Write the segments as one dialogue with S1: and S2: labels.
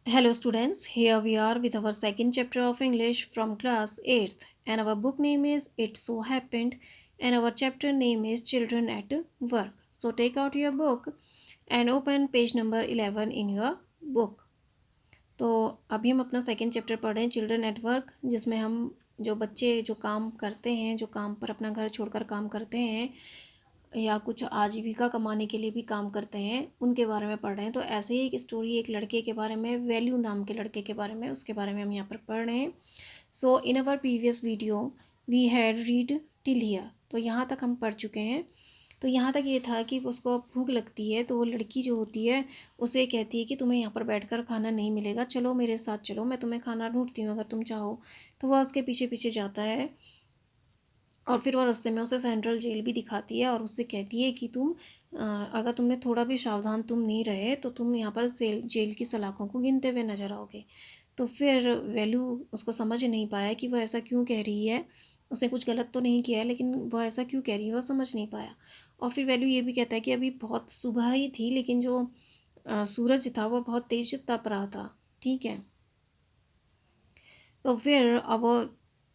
S1: Hello students, here we are with our second chapter of English from class 8th and our book name is It So Happened and our chapter name is Children at Work. So take out your book and open page number 11 in your book. तो अभी हम अपना second chapter पढ़ रहे हैं children at work, जिसमें हम जो बच्चे जो काम करते हैं, जो काम पर अपना घर छोड़कर काम करते हैं या कुछ आजीविका कमाने के लिए भी काम करते हैं, उनके बारे में पढ़ रहे हैं। तो ऐसे ही एक स्टोरी एक लड़के के बारे में, वैल्यू नाम के लड़के के बारे में, उसके बारे में हम यहाँ पर पढ़ रहे हैं। So in our previous video we had read till here, तो यहाँ तक हम पढ़ चुके हैं। तो यहाँ तक ये था कि उसको भूख लगती है, तो वो लड़की जो होती है उसे कहती है कि तुम्हें यहाँ पर बैठकर खाना नहीं मिलेगा, चलो मेरे साथ चलो, मैं तुम्हें खाना ढूंढती हूँ अगर तुम चाहो। तो वह उसके पीछे पीछे जाता है और फिर वो रास्ते में उसे सेंट्रल जेल भी दिखाती है और उससे कहती है कि अगर तुमने थोड़ा भी सावधान तुम नहीं रहे तो तुम यहाँ पर जेल की सलाखों को गिनते हुए नजर आओगे। तो फिर वैल्यू उसको समझ नहीं पाया कि वह ऐसा क्यों कह रही है, उसने कुछ गलत तो नहीं किया है, लेकिन वह ऐसा क्यों कह रही है वह समझ नहीं पाया। और फिर वैल्यू ये भी कहता है कि अभी बहुत सुबह ही थी, लेकिन जो सूरज था वो बहुत तेज तप रहा था। ठीक है, तो फिर अब वो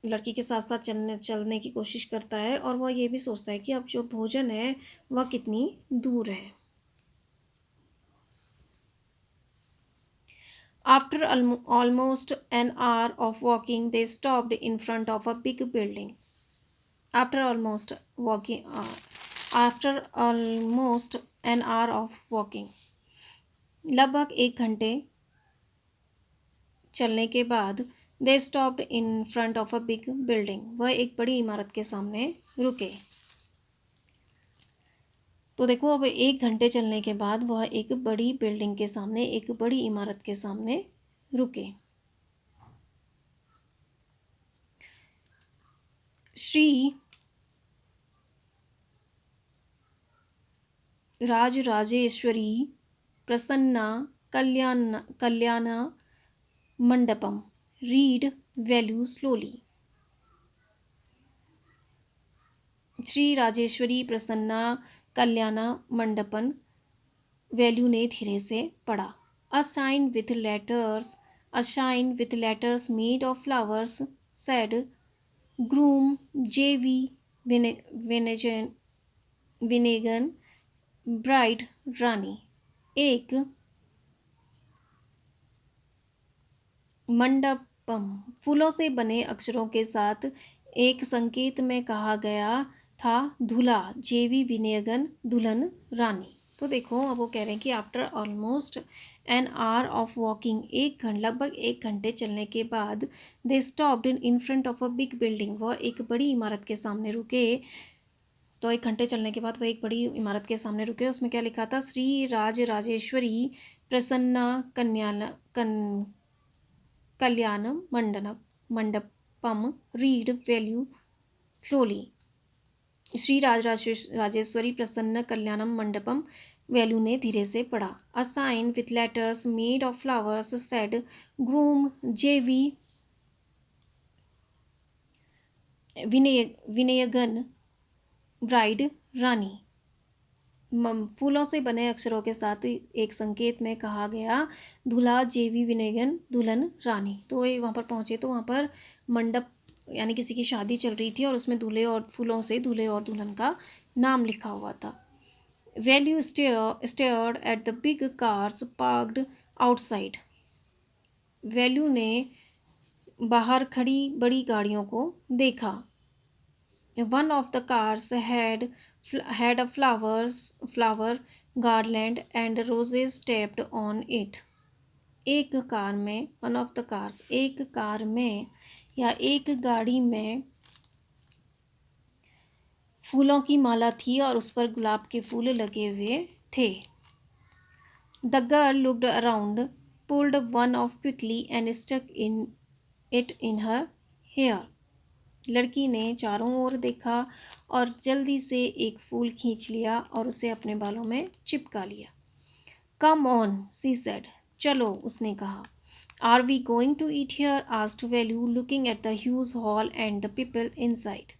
S1: लड़की के साथ साथ चलने चलने की कोशिश करता है और वह ये भी सोचता है कि अब जो भोजन है वह कितनी दूर है। After almost an hour of walking they stopped in front of a big building. After almost walking after almost an hour of walking, लगभग 1 घंटे चलने के बाद they stopped in front of a big building, वह एक बड़ी इमारत के सामने रुके। तो देखो, अब 1 घंटे चलने के बाद वह एक बड़ी बिल्डिंग के सामने, एक बड़ी इमारत के सामने रुके। Shri Rajarajeshwari Prasanna Kalyana Mandapam, read Velu slowly. श्री राजेश्वरी प्रसन्ना कल्याण मंडपन, वैल्यू ने धीरे से पढ़ा। A sign with letters, a sign with letters made of flowers said groom J V Vinayagan विनेगन bride रानी। एक मंडपम, फूलों से बने अक्षरों के साथ एक संकेत में कहा गया था दूल्हा जेवी विनयगन दुल्हन रानी। तो देखो, अब वो कह रहे हैं कि after almost an hour of walking, लगभग 1 घंटे चलने के बाद they stopped in front of a big building, वह एक बड़ी इमारत के सामने रुके। तो 1 घंटे चलने के बाद वह एक बड़ी इमारत के सामने रुके। उसमें क्या लिखा था? Shri Rajeshwari Prasanna Kalyana Mandapam, read Velu slowly. श्री राजेश्वरी प्रसन्न कल्याणम मंडपम, वैल्यू ने धीरे से पढ़ा। A sign with letters made of flowers said groom J V Vinayagan bride रानी। फूलों से बने अक्षरों के साथ एक संकेत में कहा गया दूल्हा जेवी विनेगन दुल्हन रानी। तो ये वहाँ पर पहुँचे तो वहाँ पर मंडप यानी किसी की शादी चल रही थी और उसमें दूल्हे और फूलों से दूल्हे और दुल्हन का नाम लिखा हुआ था। Value stared at the big cars parked outside, value ने बाहर खड़ी बड़ी गाड़ियों को देखा। One of the cars had a flower garland and roses taped on it. एक कार में, वन ऑफ द कार्स, एक कार में या एक गाड़ी में फूलों की माला थी और उस पर गुलाब के फूल लगे हुए थे। The girl looked around, pulled one of quickly and stuck it in her hair. लड़की ने चारों ओर देखा और जल्दी से एक फूल खींच लिया और उसे अपने बालों में चिपका लिया। कम ऑन, सी सेड, चलो, उसने कहा। Are we going to eat here? Asked Velu, looking at the huge hall and the people inside.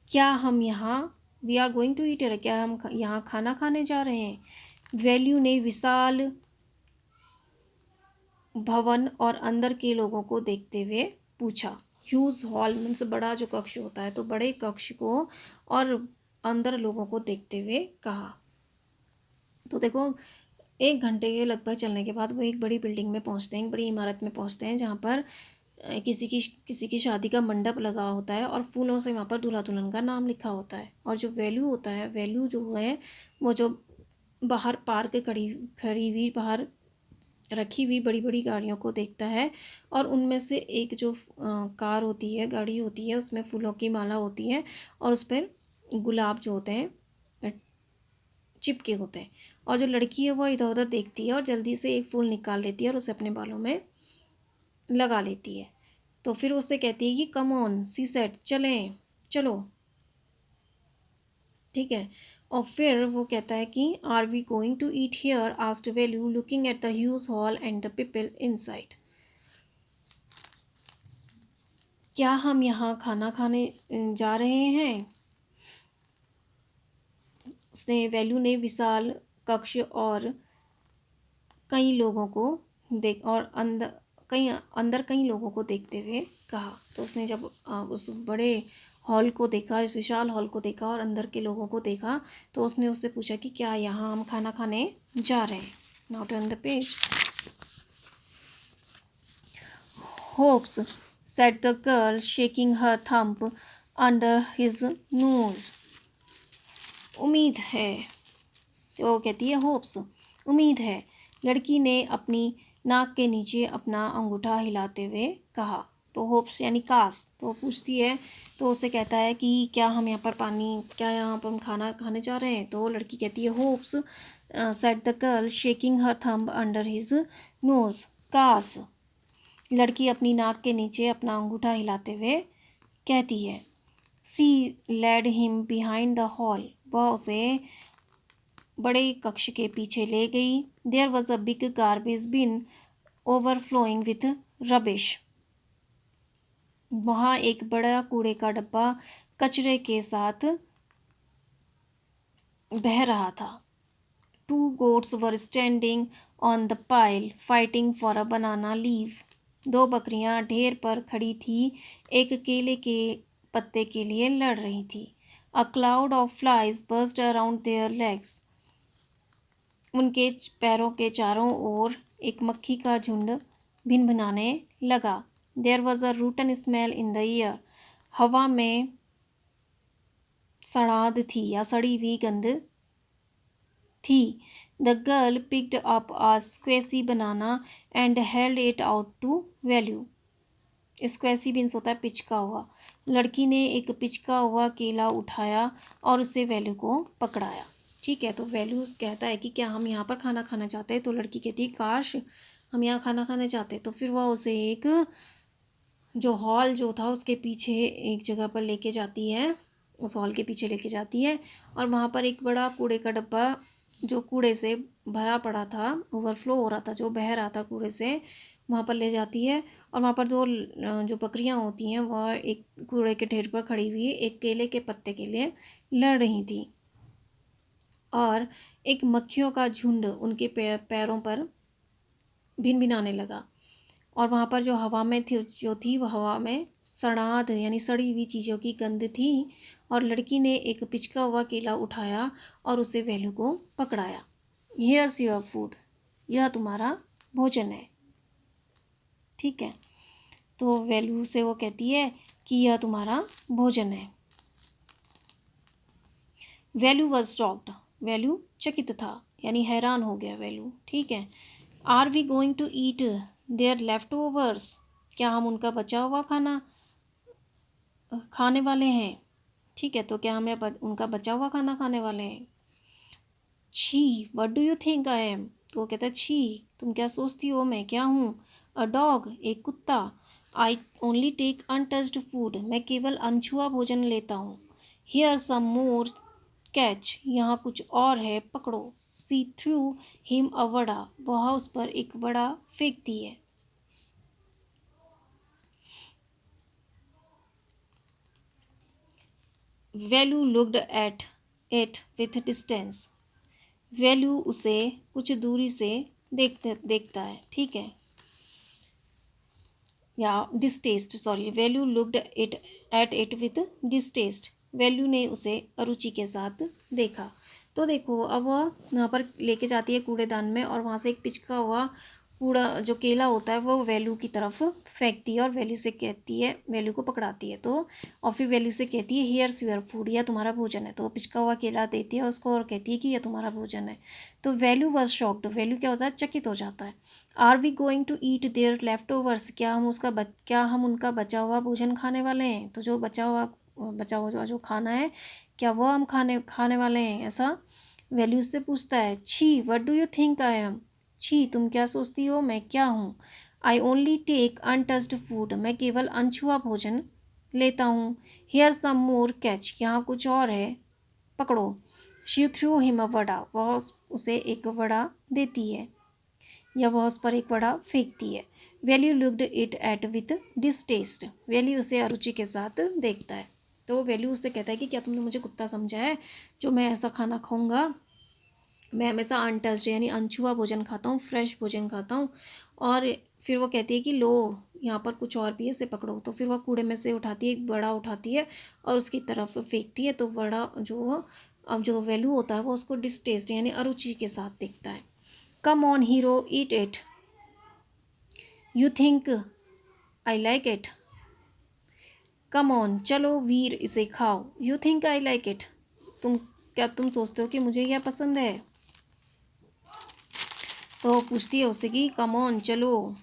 S1: क्या हम यहाँ, we are going to eat here, क्या हम यहाँ खाना खाने जा रहे हैं? वैल्यू ने विशाल भवन और अंदर के लोगों को देखते हुए पूछा। ह्यूज हॉल मीन्स बड़ा जो कक्ष होता है, तो बड़े कक्ष को और अंदर लोगों को देखते हुए कहा। तो देखो 1 घंटे के लगभग चलने के बाद वो एक बड़ी बिल्डिंग में पहुंचते हैं, एक बड़ी इमारत में पहुंचते हैं, जहाँ पर किसी की शादी का मंडप लगा होता है और फूलों से वहाँ पर दूल्हा दुल्हन का नाम लिखा होता है। और जो वैल्यू होता है, वैल्यू जो है वो जो बाहर पार्क खड़ी खड़ी हुई बाहर रखी हुई बड़ी बड़ी गाड़ियों को देखता है। और उनमें से एक जो कार होती है, गाड़ी होती है, उसमें फूलों की माला होती है और उस पर गुलाब जो होते हैं चिपके होते हैं। और जो लड़की है वो इधर उधर देखती है और जल्दी से एक फूल निकाल लेती है और उसे अपने बालों में लगा लेती है। तो फिर उससे कहती है कि कम ऑन सी सेट, चलें, चलो, ठीक है। और फिर वो कहता है कि are we going to eat here, asked Velu looking at the huge hall and the people inside. क्या हम यहाँ खाना खाने जा रहे हैं? उसने वैल्यू ने विशाल कक्ष और कई लोगों को देख और अंदर कई लोगों को देखते हुए कहा। तो उसने जब उस बड़े हॉल को देखा, इस विशाल हॉल को देखा और अंदर के लोगों को देखा, तो उसने उससे पूछा कि क्या यहाँ हम खाना खाने जा रहे हैं। Now turn the page. Hopes said the girl shaking her thumb under his nose। उम्मीद है, तो वो कहती है होप्स, उम्मीद है। लड़की ने अपनी नाक के नीचे अपना अंगूठा हिलाते हुए कहा। तो होप्स यानी काश, तो वो पूछती है, तो उससे कहता है कि क्या हम यहाँ पर क्या यहाँ पर हम खाना खाने जा रहे हैं? तो लड़की कहती है hopes said the girl shaking her thumb under his nose. काश, लड़की अपनी नाक के नीचे अपना अंगूठा हिलाते हुए कहती है। She led him behind the hall, वह उसे बड़े कक्ष के पीछे ले गई। There was a big garbage bin overflowing with rubbish, वहाँ एक बड़ा कूड़े का डब्बा कचरे के साथ बह रहा था। To goats were standing on the pile fighting for a banana leave, 2 बकरियां ढेर पर खड़ी थी, एक केले के पत्ते के लिए लड़ रही थी। A cloud of flies burst around there legs, उनके पैरों के चारों ओर एक मक्खी का झुंड भिनभिनाने लगा। There was a rotten smell in the air, हवा में सड़ाद थी या सड़ी हुई गंध थी। The girl picked up a squashy banana and held it out to Velu. Squashy means होता है पिचका हुआ। लड़की ने एक पिचका हुआ केला उठाया और उसे वैल्यू को पकड़ाया। ठीक है, तो वैल्यू कहता है कि क्या हम यहाँ पर खाना खाना चाहते हैं? तो लड़की कहती है काश हम यहाँ खाना खाने चाहते। तो फिर वह उसे एक जो हॉल जो था उसके पीछे एक जगह पर लेके जाती है, उस हॉल के पीछे लेके जाती है और वहाँ पर एक बड़ा कूड़े का डब्बा जो कूड़े से भरा पड़ा था, ओवरफ्लो हो रहा था, जो बह रहा था कूड़े से, वहाँ पर ले जाती है। और वहाँ पर जो बकरियाँ होती हैं वह एक कूड़े के ढेर पर खड़ी हुई एक केले के पत्ते के लिए लड़ रही थी और एक मक्खियों का झुंड उनके पैरों पर भिनभिनाने लगा। और वहाँ पर जो हवा में थी वह हवा में सड़ाद यानी सड़ी हुई चीज़ों की गंध थी। और लड़की ने एक पिचका हुआ केला उठाया और उसे वैल्यू को पकड़ाया। हियर्स योर फूड, यह तुम्हारा भोजन है। ठीक है, तो वैल्यू से वो कहती है कि यह तुम्हारा भोजन है। वैल्यू वॉज शॉक्ड, वैल्यू चकित था यानी हैरान हो गया वैल्यू। ठीक है। Are we going to eat their leftovers, क्या हम उनका बचा हुआ खाना खाने वाले हैं? ठीक है, तो क्या हमें उनका बचा हुआ खाना खाने वाले हैं? छी, what do you think I M, तो वो कहता है छी, तुम क्या सोचती हो मैं क्या हूँ? अ डॉग, एक कुत्ता। I only take untouched food, मैं केवल अनछुआ भोजन लेता हूँ। हियर सम मोर कैच, यहाँ कुछ और है, पकड़ो। She threw him a vada, वह उस पर एक वड़ा फेंकती है। Velu looked at it with distance, Velu उसे कुछ दूरी से देखता है। ठीक है, या distaste, sorry, Velu looked it at it with distaste, Velu ने उसे अरुचि के साथ देखा। तो देखो अब वह यहाँ पर लेके जाती है कूड़ेदान में, और वहाँ से एक पिचका हुआ कूड़ा जो केला होता है वो वैल्यू की तरफ फेंकती है, और वैल्यू से कहती है, वैल्यू को पकड़ाती है तो, और फिर वैल्यू से कहती है हियर्स योर फूड, यह तुम्हारा भोजन है। तो वो पिचका हुआ केला देती है उसको और कहती है कि यह तुम्हारा भोजन है। तो वैल्यू वॉज शॉक्ड, वैल्यू क्या होता है, चकित हो जाता है। Are we going to eat their leftovers, क्या हम उनका बचा हुआ भोजन खाने वाले हैं। तो जो बचा हुआ जो खाना है, क्या वो हम खाने खाने वाले हैं, ऐसा वैल्यू से पूछता है। छी, what do you think I am, छी तुम क्या सोचती हो मैं क्या हूँ। I only take untouched food, मैं केवल अनछुआ भोजन लेता हूँ। हियर सम मोर कैच, यहाँ कुछ और है, पकड़ो। She threw him a vada, वह उसे एक वड़ा देती है, या वह उस पर एक वड़ा फेंकती है। Velu looked it at with distaste, Velu उसे अरुचि के साथ देखता है। तो वैल्यू उससे कहता है कि क्या तुमने मुझे कुत्ता समझा है जो मैं ऐसा खाना खाऊंगा। मैं हमेशा अनटच्ड यानी अनछुआ भोजन खाता हूँ, फ्रेश भोजन खाता हूँ। और फिर वो कहती है कि लो यहाँ पर कुछ और भी है, इसे पकड़ो। तो फिर वह कूड़े में से उठाती है, एक बड़ा उठाती है और उसकी तरफ फेंकती है। तो बड़ा जो अब जो वैल्यू होता है वो उसको डिसटेस्ट यानी अरुचि के साथ दिखता है। Come on hero eat it, you think I like it, come on चलो वीर इसे खाओ, you think I like it, तुम सोचते हो कि मुझे यह पसंद है। तो पूछती है उससे कि कम ऑन चलो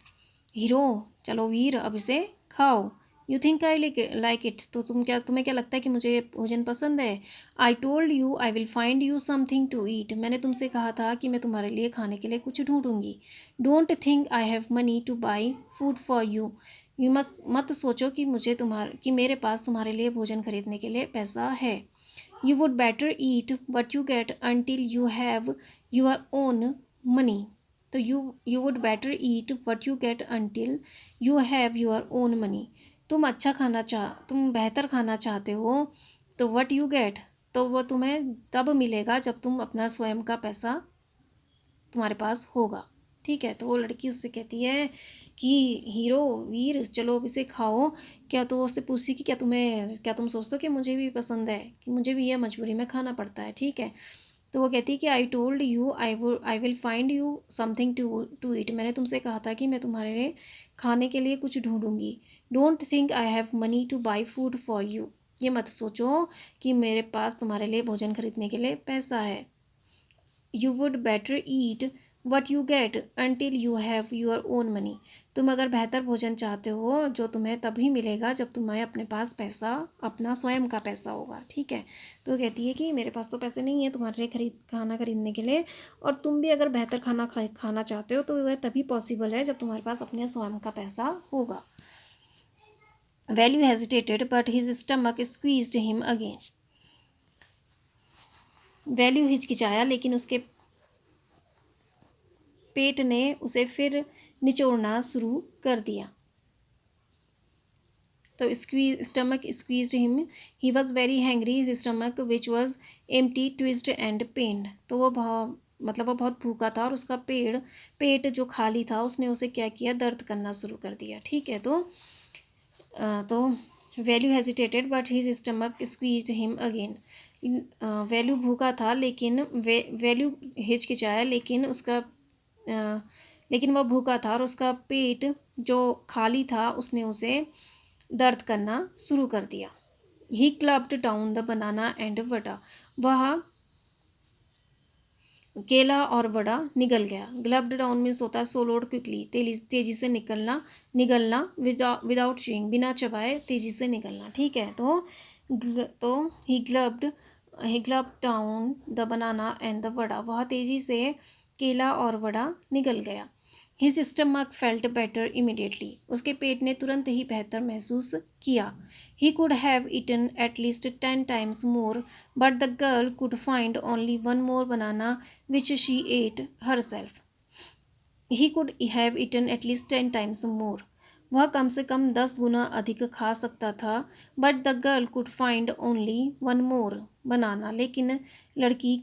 S1: हीरो, चलो वीर अब इसे खाओ। You think I like it, तो तुम्हें क्या लगता है कि मुझे ये भोजन पसंद है। I told you I will find you something to eat, मैंने तुमसे कहा था कि मैं तुम्हारे लिए खाने के लिए कुछ ढूंढूंगी। Don't think I have money to buy food for you, मत सोचो कि मेरे पास तुम्हारे लिए भोजन खरीदने के लिए पैसा है। You would better eat what you get until you have your own money, तो you would better eat what you get until you have your own money, तुम बेहतर खाना चाहते हो, तो वट यू गेट, तो वो तुम्हें तब मिलेगा जब तुम अपना स्वयं का पैसा तुम्हारे पास होगा। ठीक है, तो वो लड़की उससे कहती है कि हीरो वीर चलो अब इसे खाओ। क्या तो वो उससे पूछती कि क्या तुम सोचते हो कि मुझे भी पसंद है, कि मुझे भी यह मजबूरी में खाना पड़ता है। ठीक है, तो वो कहती है कि I told you I will find you something to eat, मैंने तुमसे कहा था कि मैं तुम्हारे लिए खाने के लिए कुछ ढूंढूंगी। Don't think I have money to buy food for you, ये मत सोचो कि मेरे पास तुम्हारे लिए भोजन खरीदने के लिए पैसा है। You would better eat what you get until you have your own money, तुम अगर बेहतर भोजन चाहते हो जो तुम्हें तभी मिलेगा जब तुम्हें अपने पास पैसा, अपना स्वयं का पैसा होगा। ठीक है, तो कहती है कि मेरे पास तो पैसे नहीं है तुम्हारे लिए खाना खरीदने के लिए, और तुम भी अगर बेहतर खाना चाहते हो तो वह तभी पॉसिबल है जब तुम्हारे पास अपने स्वयं का पैसा होगा। Velu hesitated but his stomach squeezed him again, Velu हिचकिचाया लेकिन उसके पेट ने उसे फिर निचोड़ना शुरू कर दिया। तो stomach squeezed him, he was very hungry, his stomach which was empty twisted and pained, तो वो वो बहुत भूखा था और उसका पेट जो खाली था उसने उसे क्या किया, दर्द करना शुरू कर दिया। ठीक है, तो value hesitated but his stomach squeezed him again, value भूखा था लेकिन वैल्यू हिचकिचाया लेकिन वह भूखा था और उसका पेट जो खाली था उसने उसे दर्द करना शुरू कर दिया। He gulped down the banana and vada, वह केला और बड़ा निगल गया। ग्लब्ड डाउन मीन्स होता है सोलोड क्विकली, तेजी से निगलना विदाउट च्यूइंग, बिना चबाए तेजी से निगलना। ठीक है, तो he gulped down the banana and the vada, वह तेजी से केला और वड़ा निगल गया। His stomach felt better immediately, उसके पेट ने तुरंत ही बेहतर महसूस किया। He could have eaten at least 10 times more, but the girl could find only one more banana which she ate herself. He could have eaten at least 10 times more, वह कम से कम 10 गुना अधिक खा सकता था। But the girl could find only one more banana, लेकिन लड़की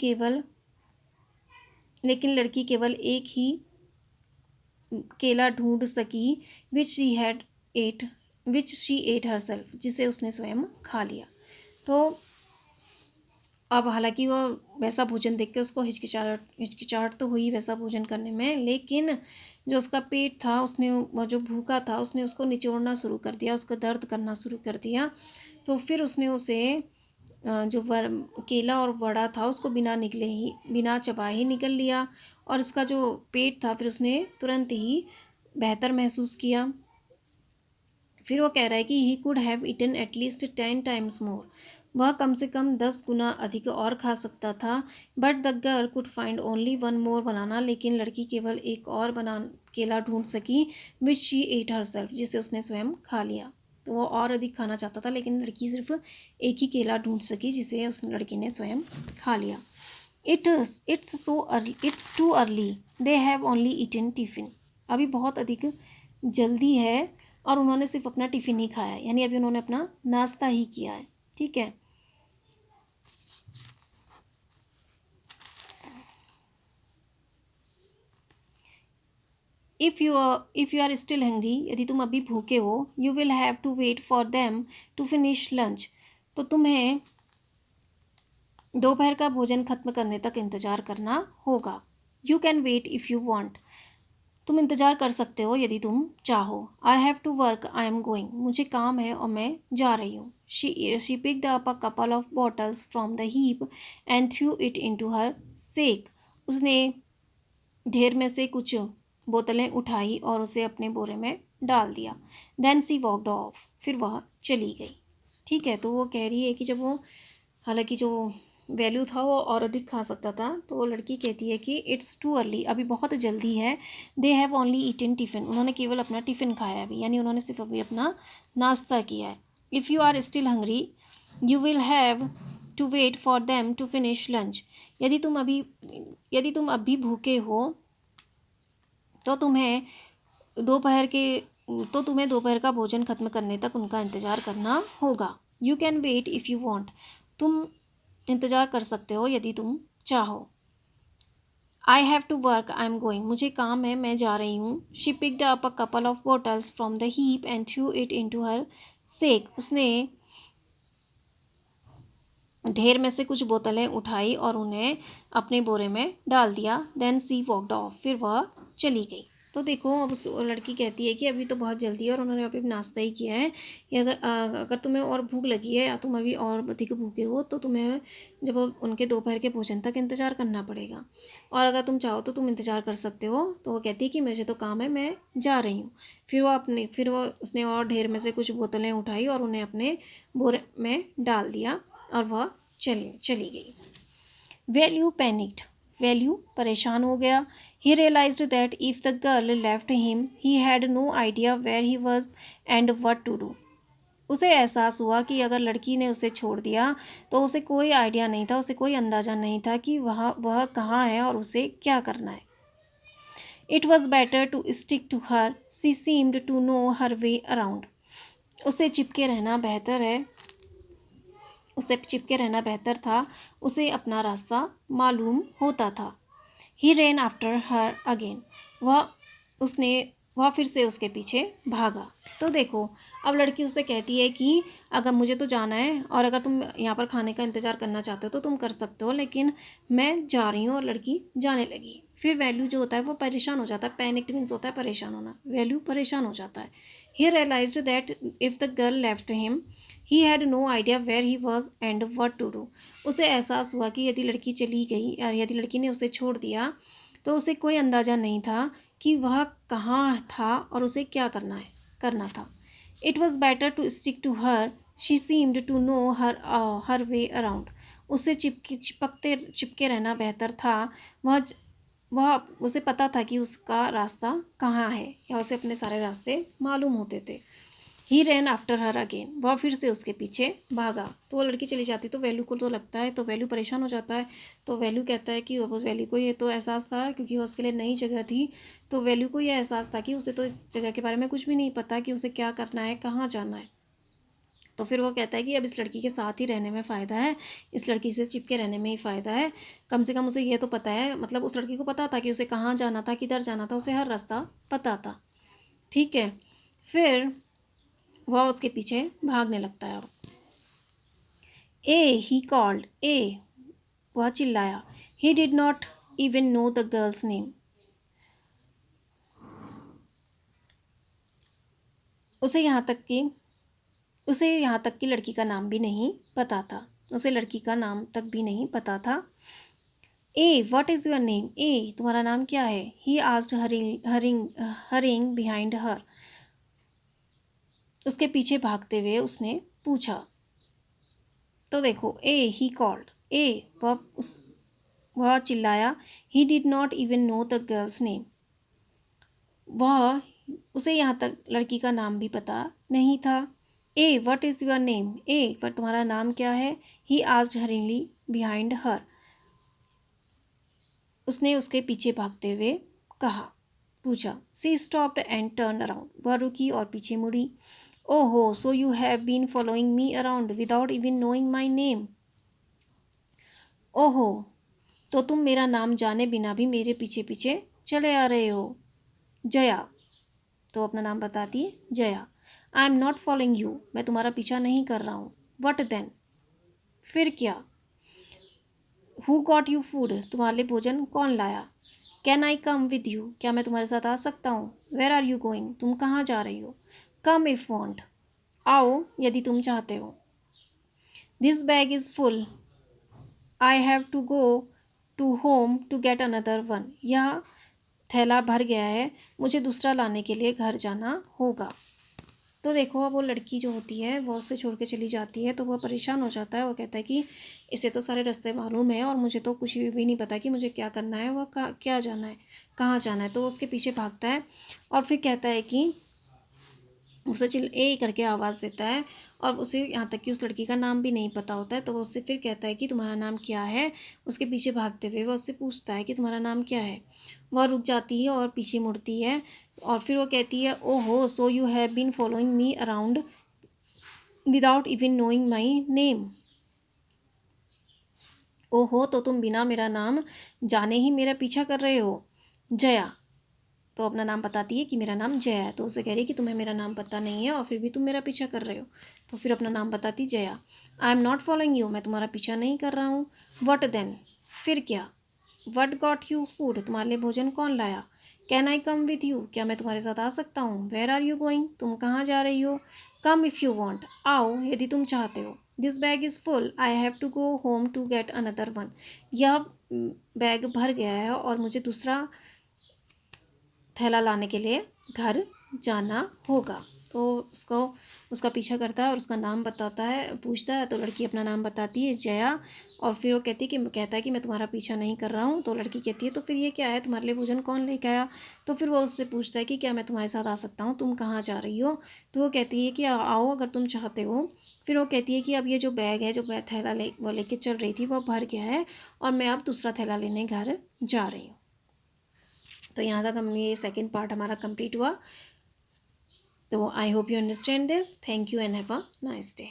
S1: केवल एक ही केला ढूंढ सकी, which she had ate which she ate herself, जिसे उसने स्वयं खा लिया। तो अब हालांकि वो वैसा भोजन देख के उसको हिचकिचाहट तो हुई वैसा भोजन करने में, लेकिन जो उसका पेट था, उसने वो जो भूखा था उसने उसको निचोड़ना शुरू कर दिया, उसका दर्द करना शुरू कर दिया। तो फिर उसने उसे जो केला और वड़ा था उसको बिना चबाए ही निगल लिया, और इसका जो पेट था फिर उसने तुरंत ही बेहतर महसूस किया। फिर वो कह रहा है कि ही could have eaten at least 10 times more, वह कम से कम 10 गुना अधिक और खा सकता था। But the girl could find only one more banana, लेकिन लड़की केवल एक और केला ढूंढ सकी, which she ate herself, जिसे उसने स्वयं खा लिया। तो वो और अधिक खाना चाहता था, लेकिन लड़की सिर्फ एक ही केला ढूंढ सकी, जिसे उस लड़की ने स्वयं खा लिया। It's too early, they have only eaten tiffin, अभी बहुत अधिक जल्दी है और उन्होंने सिर्फ अपना टिफ़िन ही खाया है, यानी अभी उन्होंने अपना नाश्ता ही किया है। ठीक है। If you are still hungry, यदि तुम अभी भूखे हो, you will have to wait for them to finish lunch, तो तुम्हें दोपहर का भोजन खत्म करने तक इंतज़ार करना होगा। You can wait if you want, तुम इंतज़ार कर सकते हो यदि तुम चाहो। I have to work, I am going, मुझे काम है और मैं जा रही हूँ। She picked up a couple of bottles from the heap and threw it into her sack, उसने ढेर में से कुछ बोतलें उठाई और उसे अपने बोरे में डाल दिया। देन सी वॉकड ऑफ, फिर वह चली गई। ठीक है। तो वो कह रही है कि जब वो, हालांकि जो वैल्यू था वो और अधिक खा सकता था, तो वो लड़की कहती है कि इट्स टू अर्ली, अभी बहुत जल्दी है। They have only eaten tiffin, उन्होंने केवल अपना टिफ़िन खाया है अभी, यानी उन्होंने सिर्फ अभी अपना नाश्ता किया है। If you are still hungry, you will have to wait for them to finish lunch, यदि तुम अभी भूखे हो तो तुम्हें दोपहर का भोजन खत्म करने तक उनका इंतज़ार करना होगा। You can wait if you want, तुम इंतज़ार कर सकते हो यदि तुम चाहो। I have to work, I am going, मुझे काम है, मैं जा रही हूँ। She picked up a couple of bottles from the heap and threw it into her sack, उसने ढेर में से कुछ बोतलें उठाई और उन्हें अपने बोरे में डाल दिया। देन सी वॉकड ऑफ, फिर वह चली गई। तो देखो, अब उस लड़की कहती है कि अभी तो बहुत जल्दी है और उन्होंने अभी नाश्ता ही किया है। या अगर तुम्हें और भूख लगी है या तुम अभी और अधिक भूखे हो, तो तुम्हें जब उनके दोपहर के भोजन तक इंतज़ार करना पड़ेगा, और अगर तुम चाहो तो तुम इंतज़ार कर सकते हो। तो वो कहती है कि मुझे तो काम है, मैं जा रही हूँ। फिर वो उसने और ढेर में से कुछ बोतलें उठाई और उन्हें अपने बोरे में डाल दिया और वह चली गई। वैल्यू पैनिक्ड, वैल्यू परेशान हो गया। He realised that if the girl left him he had no idea where he was and what to do, उसे एहसास हुआ कि अगर लड़की ने उसे छोड़ दिया तो उसे कोई आइडिया नहीं था, उसे कोई अंदाज़ा नहीं था कि वह कहाँ है और उसे क्या करना है। It was better to stick to her, she seemed to know her way around, उसे चिपके रहना बेहतर है, उसे चिपके रहना बेहतर था, उसे अपना रास्ता मालूम होता था। ही रेन आफ्टर हर अगेन, उसने वह फिर से उसके पीछे भागा। तो देखो, अब लड़की उससे कहती है कि अगर मुझे तो जाना है और अगर तुम यहाँ पर खाने का इंतज़ार करना चाहते हो तो तुम कर सकते हो, लेकिन मैं जा रही हूँ। और लड़की जाने लगी। फिर वैल्यू जो होता है वो परेशान हो जाता है। पैनिक मीन्स होता है परेशान होना, वैल्यू परेशान हो जाता है। He realised that if the girl left him he had no idea where he was and what to do, उसे एहसास हुआ कि यदि लड़की चली गई या यदि लड़की ने उसे छोड़ दिया तो उसे कोई अंदाज़ा नहीं था कि वह कहाँ था और उसे क्या करना था। It was better to stick to her, she seemed to know her way around, उससे चिपके रहना बेहतर था। वह वह उसे पता था कि उसका रास्ता कहाँ है, या उसे अपने सारे रास्ते मालूम होते थे। ही रैन आफ्टर हर अगेन, वह फिर से उसके पीछे भागा। तो वो लड़की चली जाती तो वैल्यू को तो लगता है, तो वैल्यू परेशान हो जाता है। तो वैल्यू कहता है कि उस वैल्यू को ये तो एहसास था, क्योंकि वो उसके लिए नई जगह थी, तो वैल्यू को ये एहसास था कि उसे तो इस जगह के बारे में कुछ भी नहीं पता कि उसे क्या करना है, कहाँ जाना है। तो फिर वो कहता है कि अब इस लड़की के साथ ही रहने में फ़ायदा है, इस लड़की से चिपके रहने में ही फ़ायदा है। कम से कम उसे ये तो पता है, मतलब उस लड़की को पता था कि उसे कहाँ जाना था, किधर जाना था, उसे हर रास्ता पता था। ठीक है। फिर वह उसके पीछे भागने लगता है। ए ही कॉल्ड, ए वह चिल्लाया। He did not even know the girls name, उसे यहाँ तक कि लड़की का नाम भी नहीं पता था। उसे लड़की का नाम तक भी नहीं पता था। ए व्हाट इज़ योर नेम, ए तुम्हारा नाम क्या है। He asked hurrying behind her, उसके पीछे भागते हुए उसने पूछा। तो देखो, ए ही कॉल्ड, ए वह चिल्लाया। He did not even know the girls name, वह उसे यहाँ तक लड़की का नाम भी पता नहीं था। ए व्हाट इज़ योर नेम, ए पर तुम्हारा नाम क्या है। ही आस्क्ड हरिंगली बिहाइंड हर, उसने उसके पीछे भागते हुए कहा, पूछा। She stopped and turn around, वह रुकी और पीछे मुड़ी। ओहो, so you have been following me around without even knowing my name. ओहो, तो तुम मेरा नाम जाने बिना भी मेरे पीछे पीछे चले आ रहे हो। जया, तो अपना नाम बताती है, Jaya. I am not following you, मैं तुम्हारा पीछा नहीं कर रहा हूँ। वट देन, फिर क्या। हु गॉट यू फूड, तुम्हारे लिए भोजन कौन लाया। Can I come with you, क्या मैं तुम्हारे साथ आ सकता हूँ। वेर आर यू गोइंग, तुम कहाँ जा रही हो। कम इफ़ वॉन्ट, आओ यदि तुम चाहते हो। This bag is full, I have to go to home to get another one, यह थैला भर गया है, मुझे दूसरा लाने के लिए घर जाना होगा। तो देखो, अब वो लड़की जो होती है वो उससे छोड़ के चली जाती है, तो वह परेशान हो जाता है। वो कहता है कि इसे तो सारे रास्ते मालूम है और मुझे तो कुछ भी नहीं पता कि मुझे क्या करना है, वह क्या जाना है, कहाँ जाना है। तो उसके पीछे भागता है और फिर कहता है कि उसे चिल ए करके आवाज़ देता है, और उसे यहाँ तक कि उस लड़की का नाम भी नहीं पता होता है। तो वो उससे फिर कहता है कि तुम्हारा नाम क्या है। उसके पीछे भागते हुए वह उससे पूछता है कि तुम्हारा नाम क्या है। वह रुक जाती है और पीछे मुड़ती है, और फिर वो कहती है, ओहो, so you have been following me around without even knowing my name. ओहो, तो तुम बिना मेरा नाम जाने ही मेरा पीछा कर रहे हो। जया, तो अपना नाम बताती है कि मेरा नाम जया है। तो उसे कह रही है कि तुम्हें मेरा नाम पता नहीं है और फिर भी तुम मेरा पीछा कर रहे हो। तो फिर अपना नाम बताती, Jaya. I am not following you, मैं तुम्हारा पीछा नहीं कर रहा हूँ। वट देन, फिर क्या। वट गॉट यू फूड, तुम्हारे लिए भोजन कौन लाया। Can I come with you, क्या मैं तुम्हारे साथ आ सकता हूँ। वेर आर यू गोइंग, तुम कहाँ जा रही हो। कम इफ़ यू वॉन्ट, आओ यदि तुम चाहते हो। This bag is full, I have to go home to get another one, यह बैग भर गया है और मुझे दूसरा थैला लाने के लिए घर जाना होगा। तो उसका पीछा करता है और उसका नाम बताता है, पूछता है। तो लड़की अपना नाम बताती है, जया। और फिर वो कहता है कि मैं तुम्हारा पीछा नहीं कर रहा हूँ। तो लड़की कहती है, तो फिर ये क्या है, तुम्हारे लिए भोजन कौन लेके आया। तो फिर वो उससे पूछता है कि क्या मैं तुम्हारे साथ आ सकता हूँ, तुम कहाँ जा रही हो। तो वो कहती है कि आओ अगर तुम चाहते हो। फिर वो कहती है कि अब ये जो बैग है, जो थैला वो लेके चल रही थी, वो भर गया है और मैं अब दूसरा थैला लेने घर जा रही हूँ। तो यहाँ तक हम ये सेकेंड पार्ट हमारा कंप्लीट हुआ। तो I hope you understand this. Thank you and have a nice day.